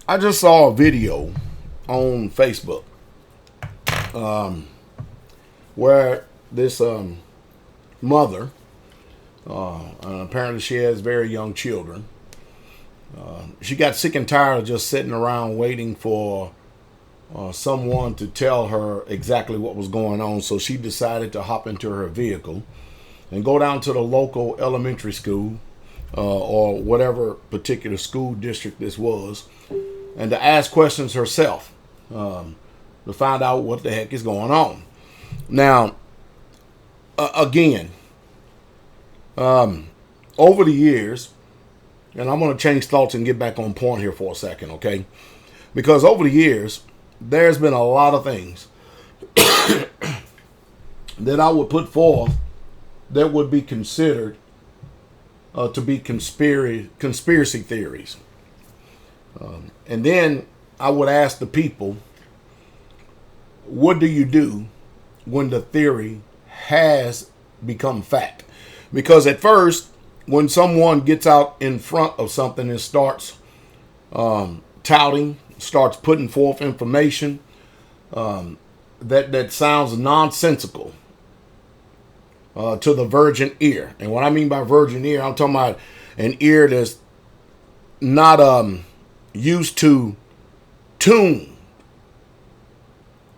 I just saw a video on Facebook where this mother, apparently she has very young children. She got sick and tired of just sitting around waiting for someone to tell her exactly what was going on. So she decided to hop into her vehicle and go down to the local elementary school or whatever particular school district this was, and to ask questions herself to find out what the heck is going on. Now, again, over the years, and I'm going to change thoughts and get back on point here for a second, okay? Because over the years, there's been a lot of things that I would put forth that would be considered to be conspiracy theories. And then I would ask the people, what do you do when the theory has become fact? Because at first, when someone gets out in front of something and starts touting, starts putting forth information that sounds nonsensical to the virgin ear. And what I mean by virgin ear, I'm talking about an ear that's not used to tune,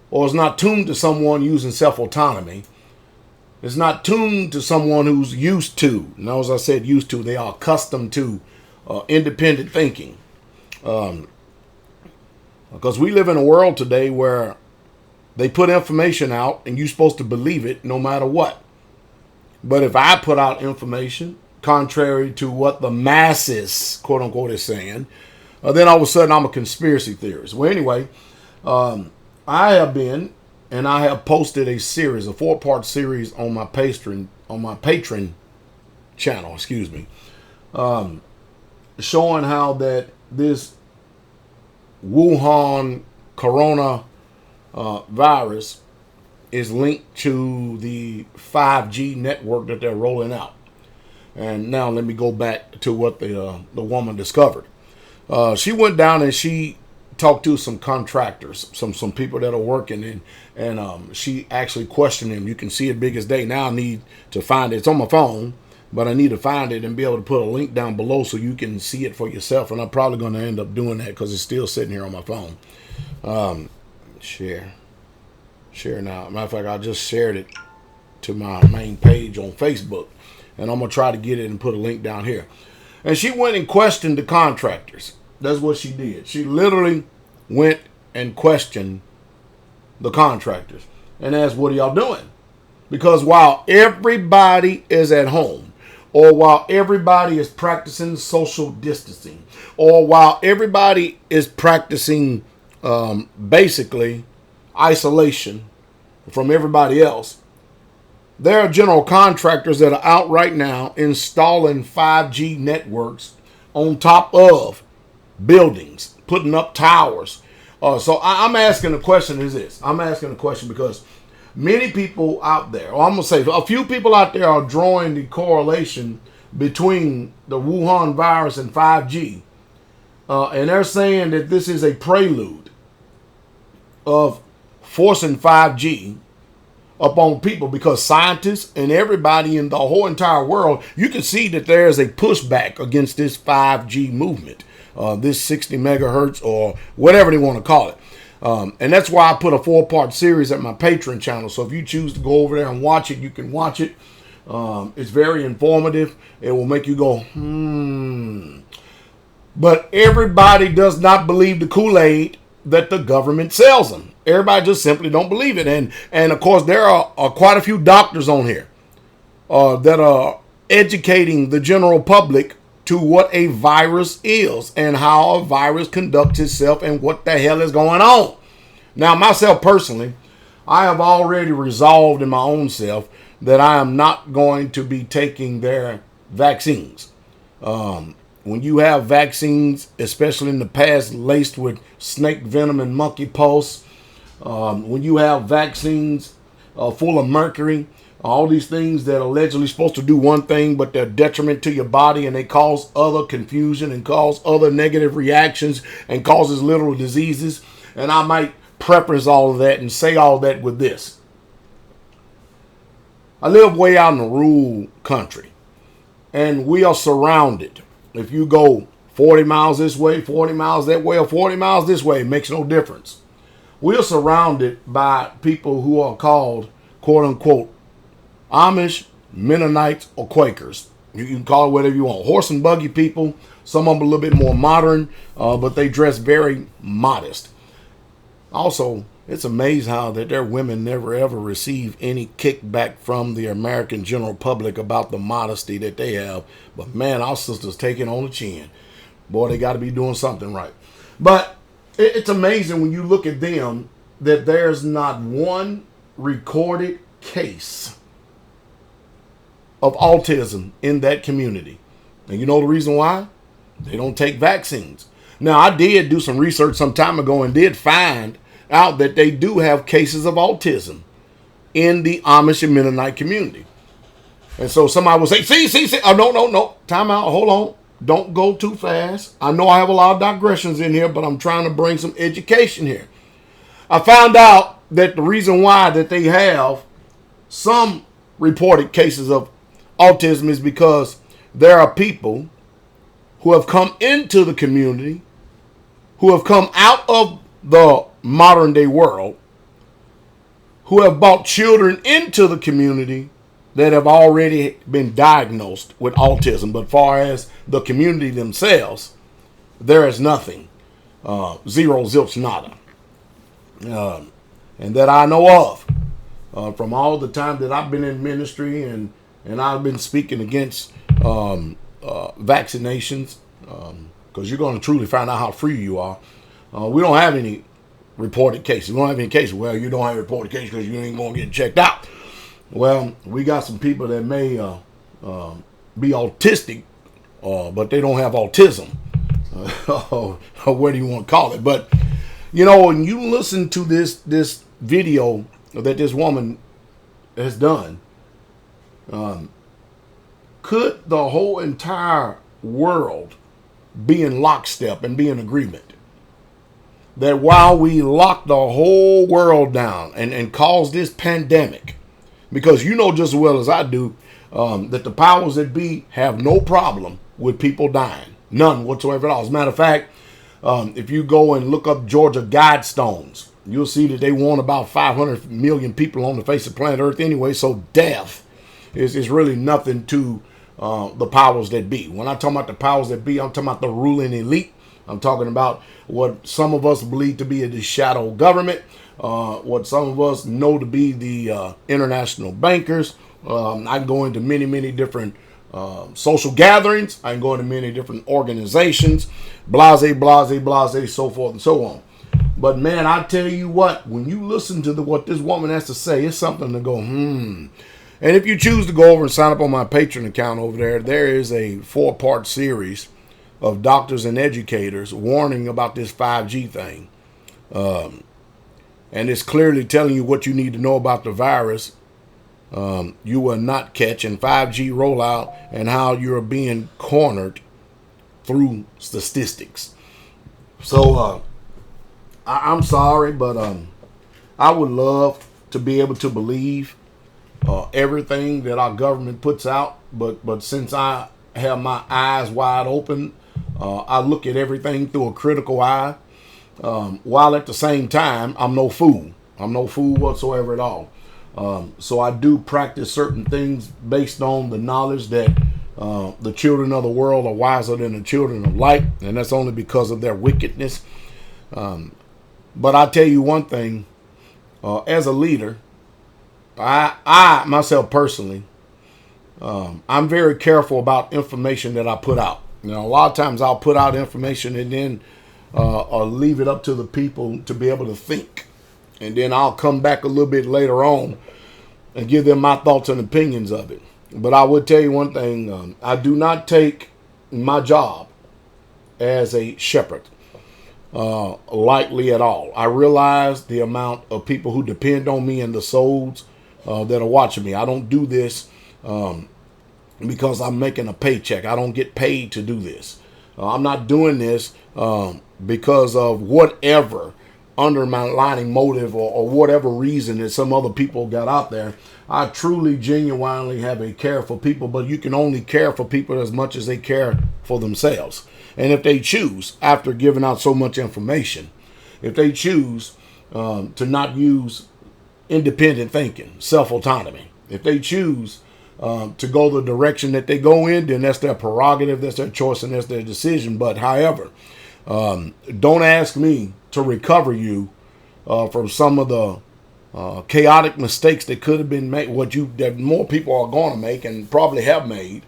or is not tuned to someone using self-autonomy. It's not tuned to someone who's used to. Now, as I said, used to, they are accustomed to independent thinking. Because we live in a world today where they put information out and you're supposed to believe it no matter what. But if I put out information contrary to what the masses, quote unquote, is saying, then all of a sudden I'm a conspiracy theorist. Well, anyway, I have been, and I have posted a series, a 4-part series on my Patreon channel, showing how that this Wuhan corona virus is linked to the 5G network that they're rolling out. And now let me go back to what the woman discovered. She went down and she talked to some contractors, some people that are working, and she actually questioned them. You can see it big as day. Now I need to find it. It's on my phone, but I need to find it and be able to put a link down below so you can see it for yourself. And I'm probably going to end up doing that because it's still sitting here on my phone. Share now. Matter of fact, I just shared it to my main page on Facebook, and I'm going to try to get it and put a link down here. And she went and questioned the contractors. That's what she did. She literally went and questioned the contractors and asked, what are y'all doing? Because while everybody is at home, or while everybody is practicing social distancing, or while everybody is practicing basically isolation from everybody else, there are general contractors that are out right now installing 5G networks on top of buildings, putting up towers. So I'm asking the question is this. I'm asking the question because many people out there, or I'm going to say a few people out there are drawing the correlation between the Wuhan virus and 5G. And they're saying that this is a prelude of forcing 5G upon people, because scientists and everybody in the whole entire world, you can see that there is a pushback against this 5G movement, this 60 megahertz or whatever they want to call it. And that's why I put a 4-part series at my Patreon channel. So if you choose to go over there and watch it, you can watch it. It's very informative. It will make you go, But everybody does not believe the Kool-Aid that the government sells them. Everybody just simply don't believe it. And of course, there are quite a few doctors on here that are educating the general public to what a virus is and how a virus conducts itself and what the hell is going on. Now, myself personally, I have already resolved in my own self that I am not going to be taking their vaccines. When you have vaccines, especially in the past, laced with snake venom and monkey pulse, when you have vaccines full of mercury, all these things that are allegedly supposed to do one thing, but they're detriment to your body, and they cause other confusion and cause other negative reactions and causes literal diseases. And I might preface all of that and say all that with this. I live way out in the rural country, and we are surrounded. If you go 40 miles this way, 40 miles that way, or 40 miles this way, it makes no difference. We are surrounded by people who are called, quote unquote, Amish, Mennonites, or Quakers. You can call it whatever you want. Horse and buggy people. Some of them a little bit more modern, but they dress very modest. Also, it's amazing how that their women never ever receive any kickback from the American general public about the modesty that they have. But man, our sisters take it on the chin. Boy, they got to be doing something right. But it's amazing when you look at them that there's not one recorded case of autism in that community. And you know the reason why? They don't take vaccines. Now, I did do some research some time ago and did find out that they do have cases of autism in the Amish and Mennonite community. And so somebody will say, see. Oh, no. Time out. Hold on. Don't go too fast. I know I have a lot of digressions in here, but I'm trying to bring some education here. I found out that the reason why that they have some reported cases of autism is because there are people who have come into the community, who have come out of the modern day world, who have brought children into the community that have already been diagnosed with autism. But far as the community themselves, there is nothing. Zero, zilch, nada. And that I know of. From all the time that I've been in ministry and I've been speaking against vaccinations, because you're going to truly find out how free you are. We don't have any reported cases. We don't have any cases. Well, you don't have a reported case because you ain't going to get checked out. Well, we got some people that may be autistic, but they don't have autism. Or what do you want to call it? But, you know, when you listen to this video that this woman has done, could the whole entire world be in lockstep and be in agreement that while we lock the whole world down and cause this pandemic, because you know just as well as I do that the powers that be have no problem with people dying, none whatsoever at all. As a matter of fact, if you go and look up Georgia Guidestones, you'll see that they want about 500 million people on the face of planet Earth anyway, so death is really nothing to the powers that be. When I talk about the powers that be, I'm talking about the ruling elite. I'm talking about what some of us believe to be the shadow government, what some of us know to be the international bankers. I can go into many different social gatherings. I can go into many different organizations, blase, so forth and so on. But man, I tell you what, when you listen to what this woman has to say, it's something to go, And if you choose to go over and sign up on my Patreon account over there, there is a 4-part series of doctors and educators warning about this 5G thing. And it's clearly telling you what you need to know about the virus you will not catch, and 5G rollout, and how you're being cornered through statistics. So I'm sorry, but I would love to be able to believe everything that our government puts out, but since I have my eyes wide open, I look at everything through a critical eye, while at the same time I'm no fool. I'm no fool whatsoever at all. So I do practice certain things based on the knowledge that the children of the world are wiser than the children of light, and that's only because of their wickedness. But I tell you one thing, as a leader, I myself personally, I'm very careful about information that I put out. You know, a lot of times I'll put out information and then I'll leave it up to the people to be able to think. And then I'll come back a little bit later on and give them my thoughts and opinions of it. But I would tell you one thing, I do not take my job as a shepherd lightly at all. I realize the amount of people who depend on me and the souls that are watching me. I don't do this because I'm making a paycheck. I don't get paid to do this. I'm not doing this because of whatever underlining motive or whatever reason that some other people got out there. I truly, genuinely have a care for people, but you can only care for people as much as they care for themselves. And if they choose, after giving out so much information, if they choose to not use independent thinking, self-autonomy, if they choose to go the direction that they go in, then that's their prerogative, that's their choice, and that's their decision. But however, don't ask me to recover you from some of the chaotic mistakes that could have been made, that more people are going to make and probably have made,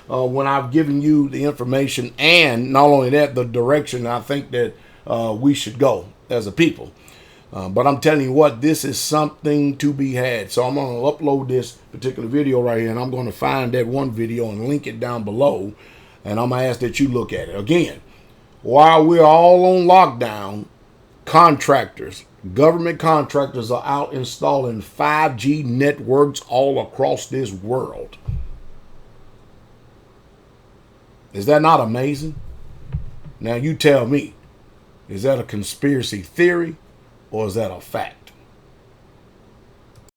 when I've given you the information, and not only that, the direction I think that we should go as a people. But I'm telling you what, this is something to be had. So I'm going to upload this particular video right here, and I'm going to find that one video and link it down below, and I'm going to ask that you look at it. Again, while we're all on lockdown, contractors, government contractors are out installing 5G networks all across this world. Is that not amazing? Now you tell me, is that a conspiracy theory or is that a fact?